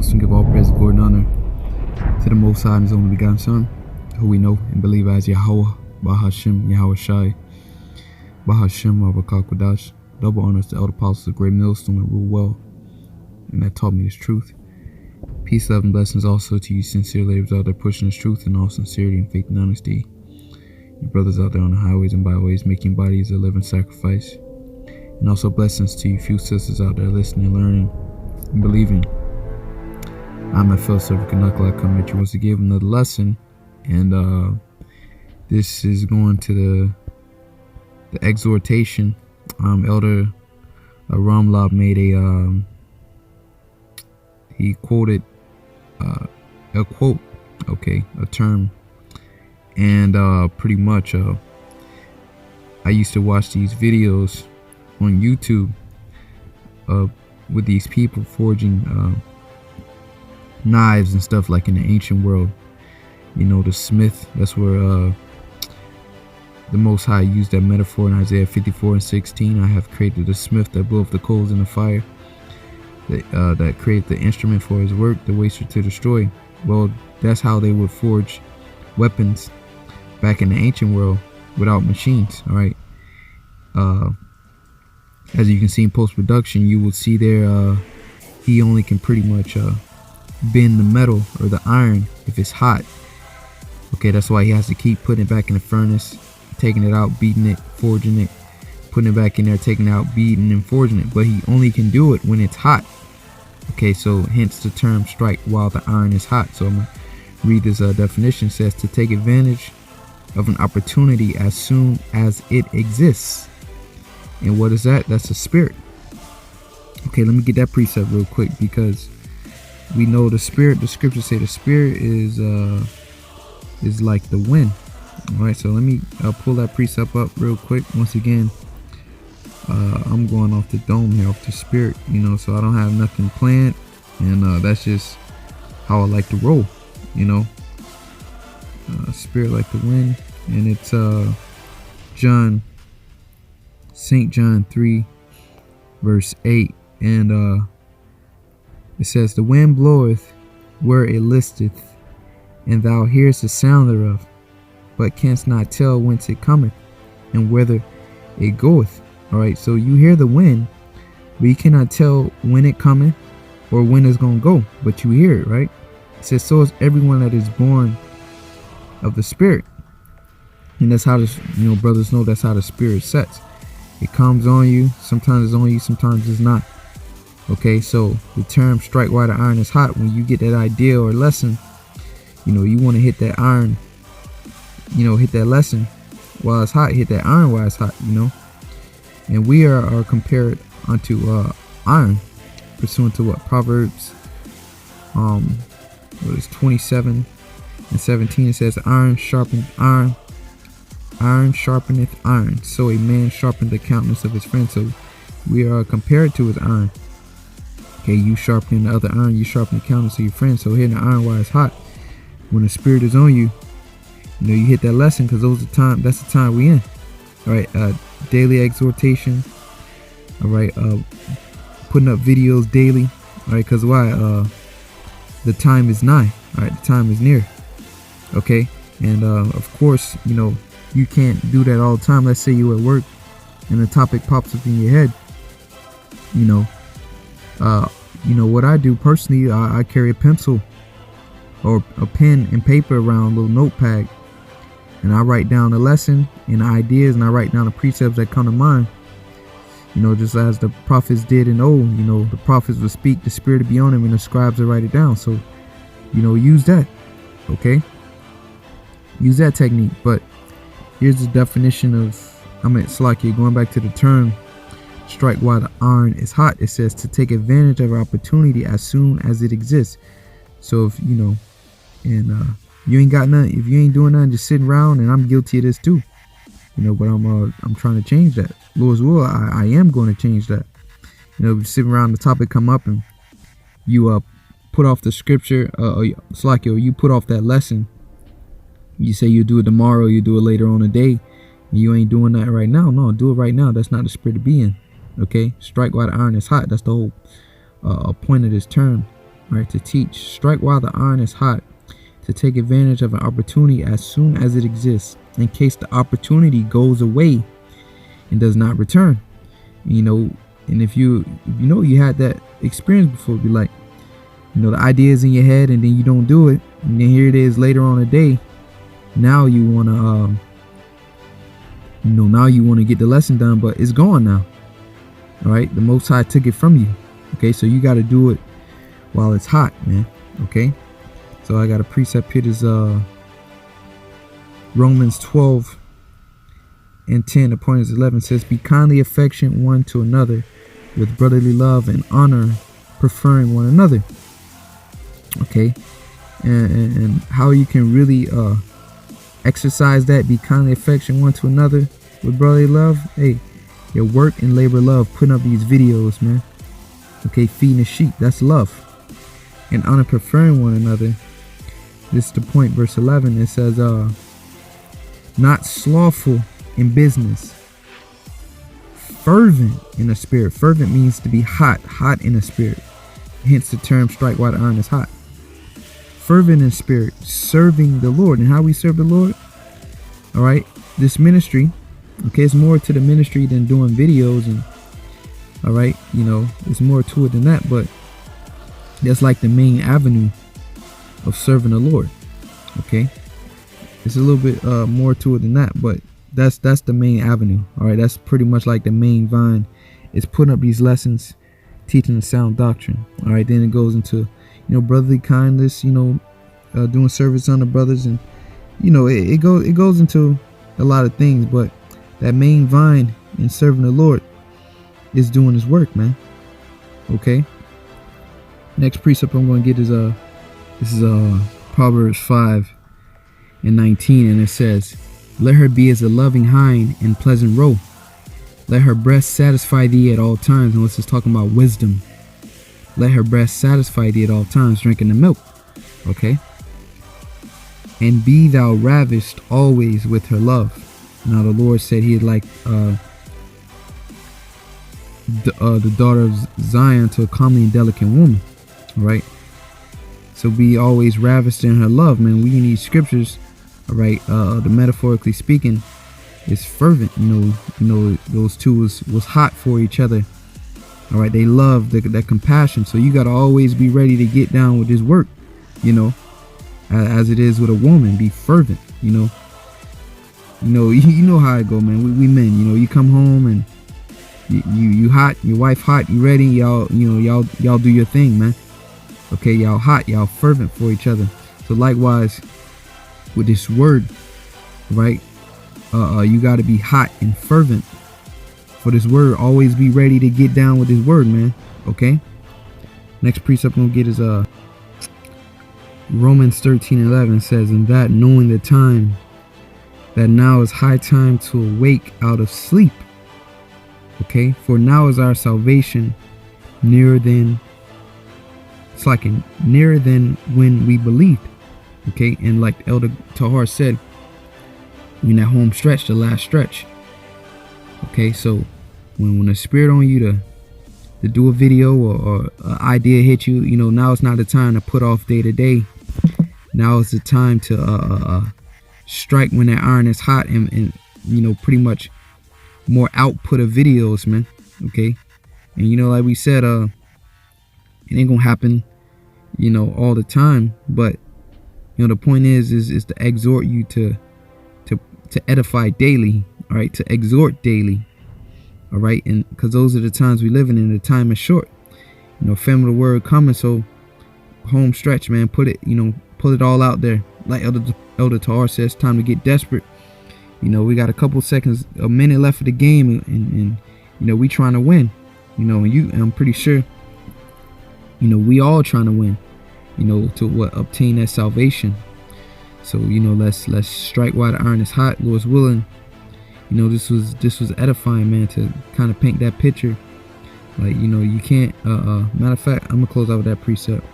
Most and give all praise, glory, and honor to the Most High and His only begotten Son, who we know and believe as Yahweh, Bahashim, Yahweh Shai, Bahashim, Kodash. Double honors to elder apostles of Great Millstone that rule well, and that taught me this truth. Peace, love, and blessings also to you sincere laborers out there pushing this truth in all sincerity and faith and honesty. You brothers out there on the highways and byways making bodies a living sacrifice. And also blessings to you few sisters out there listening, learning, and believing. I'm my fellow servant Kanakla. I come at you once to give another lesson. And this is going to the exhortation. Elder Ramlab made he quoted a quote, a term, and pretty much I used to watch these videos on YouTube with these people forging knives and stuff like in the ancient world. You know, the smith, that's where the Most High used that metaphor in Isaiah 54:16. I have created a smith that bloweth the coals in the fire, that created the instrument for his work, the waster to destroy. Well, that's how they would forge weapons back in the ancient world without machines. All right. As you can see in post-production, you will see there he only can pretty much bend the metal or the iron if it's hot. Okay, that's why he has to keep putting it back in the furnace, taking it out, beating it, forging it, putting it back in there, taking it out, beating and forging it. But he only can do it when it's hot. Okay, so hence the term strike while the iron is hot. So I'm going to read this definition. It says to take advantage of an opportunity as soon as it exists. And what is that? That's a spirit. Okay, let me get that precept real quick, because we know the spirit, the scriptures say the spirit is like the wind. All right, so let me pull that precept up real quick. Once again, I'm going off the dome here, off the spirit, you know, so I don't have nothing planned, and that's just how I like to roll, you know. Spirit like the wind, and it's St. John 3 verse 8, and it says, the wind bloweth where it listeth, and thou hearest the sound thereof, but canst not tell whence it cometh and whither it goeth. All right, so you hear the wind, but you cannot tell when it cometh or when it's gonna go, but you hear it, right? It says, so is everyone that is born of the spirit. And that's how this, you know, brothers know, that's how the spirit sets. It comes on you, sometimes it's on you, sometimes it's not. Okay, so the term strike while the iron is hot, when you get that idea or lesson, you know, you want to hit that iron, you know, hit that lesson while it's hot, hit that iron while it's hot, you know. And we are compared unto iron, pursuant to what? Proverbs what is 27:17. It says, iron sharpeneth iron, iron sharpeneth iron, so a man sharpeneth the countenance of his friend. So we are compared to his iron. Okay, you sharpen the other iron, you sharpen the countenance of your friend. So hitting the iron while it's hot, when the spirit is on you, you know, you hit that lesson, because that's the time we in. All right, daily exhortation. All right, putting up videos daily. All right, because why? The time is nigh. All right, the time is near. Okay, and of course, you know, you can't do that all the time. Let's say you're at work and the topic pops up in your head. You know what I do personally, I carry a pencil or a pen and paper around, a little notepad, and I write down the lesson and ideas, and I write down the precepts that come to mind. You know, just as the prophets did in old. You know, the prophets would speak, the spirit would be on them, and the scribes would write it down. So, you know, use that. Okay, use that technique. But here's the definition of, Slakia, going back to the term strike while the iron is hot. It says to take advantage of an opportunity as soon as it exists. So if you know, and you ain't got nothing, if you ain't doing nothing, just sitting around, and I'm guilty of this too, you know, but I'm trying to change that. Lord's will, I am going to change that. You know, sitting around, the topic come up, and you put off the scripture, it's like, you put off that lesson. You say you do it tomorrow, you do it later on the day, and you ain't doing that right now. No, do it right now. That's not the spirit to be in. Okay, strike while the iron is hot. That's the whole point of this term. right? To teach, strike while the iron is hot, to take advantage of an opportunity as soon as it exists, in case the opportunity goes away and does not return. You know, and if you know you had that experience before, be like, you know, the idea is in your head and then you don't do it, and then here it is later on a day. Now you want to now you want to get the lesson done, but it's gone now. All right, the Most High took it from you. Okay, so you got to do it while it's hot, man. Okay, so I got a precept here. Is Romans 12:10. The point is 11 says, "Be kindly affectionate one to another with brotherly love and honor, preferring one another." Okay, and how you can really exercise that, be kindly affectionate one to another with brotherly love. Hey, your work and labor love, putting up these videos, man. Okay, feeding the sheep, that's love. And honor, preferring one another. This is the point, verse 11. It says, not slothful in business, fervent in the spirit. Fervent means to be hot in the spirit. Hence the term strike while the iron is hot. Fervent in spirit, serving the Lord. And how we serve the Lord? All right, this ministry, okay, it's more to the ministry than doing videos, and all right, you know, there's more to it than that, but that's like the main avenue of serving the Lord. Okay, it's a little bit more to it than that, but that's the main avenue. All right, that's pretty much like the main vine. It's putting up these lessons, teaching the sound doctrine. All right, then it goes into, you know, brotherly kindness, you know, doing service on the brothers, and you know, it goes into a lot of things, but that main vine in serving the Lord is doing his work, man. Okay, next precept I'm going to get is this is Proverbs 5:19, and it says, "Let her be as a loving hind and pleasant roe. Let her breast satisfy thee at all times." And this is talking about wisdom. Let her breast satisfy thee at all times, drinking the milk. Okay, and be thou ravished always with her love. Now the Lord said he'd like the daughter of Zion to a comely and delicate woman. All right, so be always ravished in her love, man. We need scriptures. All right, the metaphorically speaking is fervent. You know those two was hot for each other. All right, they love that compassion. So you got to always be ready to get down with this work, you know, as it is with a woman. Be fervent, you know how it go, man. We men, you know, you come home and you hot, your wife hot, you ready, y'all do your thing, man. Okay, y'all hot, y'all fervent for each other. So likewise with this word, right? You got to be hot and fervent for this word. Always be ready to get down with this word, man. Okay, next precept I'm gonna get is Romans 13:11 says, "And that knowing the time, that now is high time to awake out of sleep. Okay, for now is our salvation nearer than when we believed." Okay, and like Elder Tahar said, in that home stretch, the last stretch. Okay, so when the spirit on you to do a video or an idea hit you, you know, now it's not the time to put off day to day. Now is the time to strike when that iron is hot, and you know, pretty much more output of videos, man. Okay, and you know, like we said, it ain't gonna happen, you know, all the time, but you know, the point is to exhort you to edify daily. All right, to exhort daily. All right, and because those are the times we live in, and the time is short. You know, family the word coming, so home stretch, man. Put it, you know, pull it all out there. Like Elder Tahar says, time to get desperate. You know, we got a couple seconds, a minute left of the game, and you know, we trying to win. You know, and I'm pretty sure, you know, we all trying to win. You know, to obtain that salvation. So you know, let's strike while the iron is hot, Lord's willing. You know, this was edifying, man, to kind of paint that picture. Like, you know, you can't. Matter of fact, I'm gonna close out with that precept.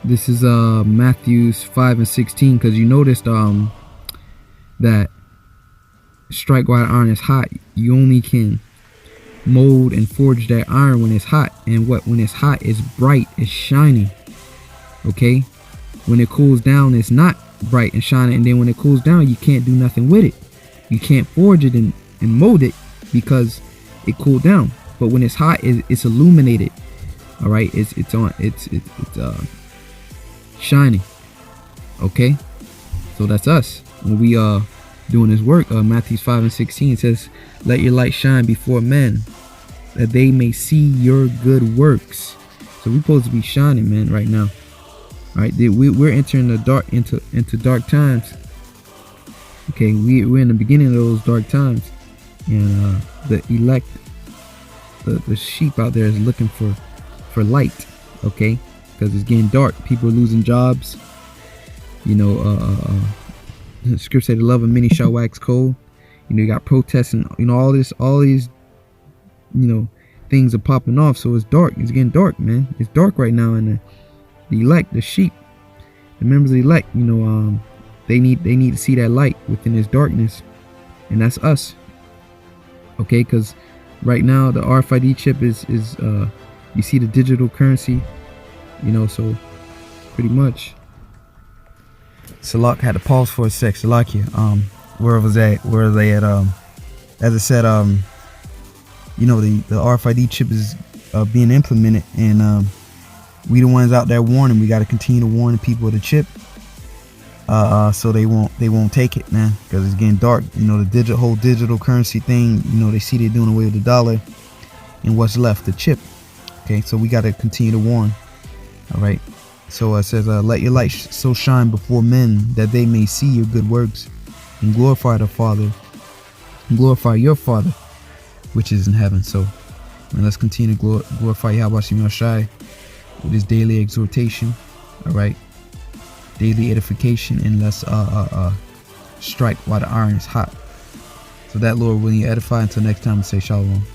This is Matthew 5:16, because you noticed that strike while the iron is hot. You only can mold and forge that iron when it's hot, and when it's hot, it's bright, it's shiny. Okay, when it cools down, it's not bright and shining, and then when it cools down, you can't do nothing with it. You can't forge it and mold it because it cooled down. But when it's hot, it's illuminated. All right, it's shining. Okay, so that's us when we doing this work. Matthew 5:16 says, "Let your light shine before men, that they may see your good works." So we're supposed to be shining, man, right now. All right, we're entering the dark into dark times. Okay, we're in the beginning of those dark times, and the elect, the sheep out there is looking for light. Okay, because it's getting dark. People are losing jobs. You know, the scripture said the love of many shall wax cold. You know, you got protests and all these things are popping off. So it's dark. It's getting dark, man. It's dark right now, and the elect, the sheep, the members of the elect, they need to see that light within this darkness, and that's us. Okay, because right now the RFID chip is you see the digital currency, so pretty much. Salak had to pause for a sec. Salakia, where was they at? As I said, the RFID chip is being implemented, and we the ones out there warning. We got to continue to warn the people of the chip, so they won't take it, man, because it's getting dark. The whole digital currency thing. They see they're doing away with the dollar, and what's left, the chip. Okay, so we got to continue to warn. All right. So it says, "Let your light so shine before men, that they may see your good works, and glorify the Father, and glorify your Father, which is in heaven." So, man, let's continue to glorify Yahweh Shem Shai with his daily exhortation. All right, daily edification, and let's strike while the iron is hot. So that Lord will you edify. Until next time, we say shalom.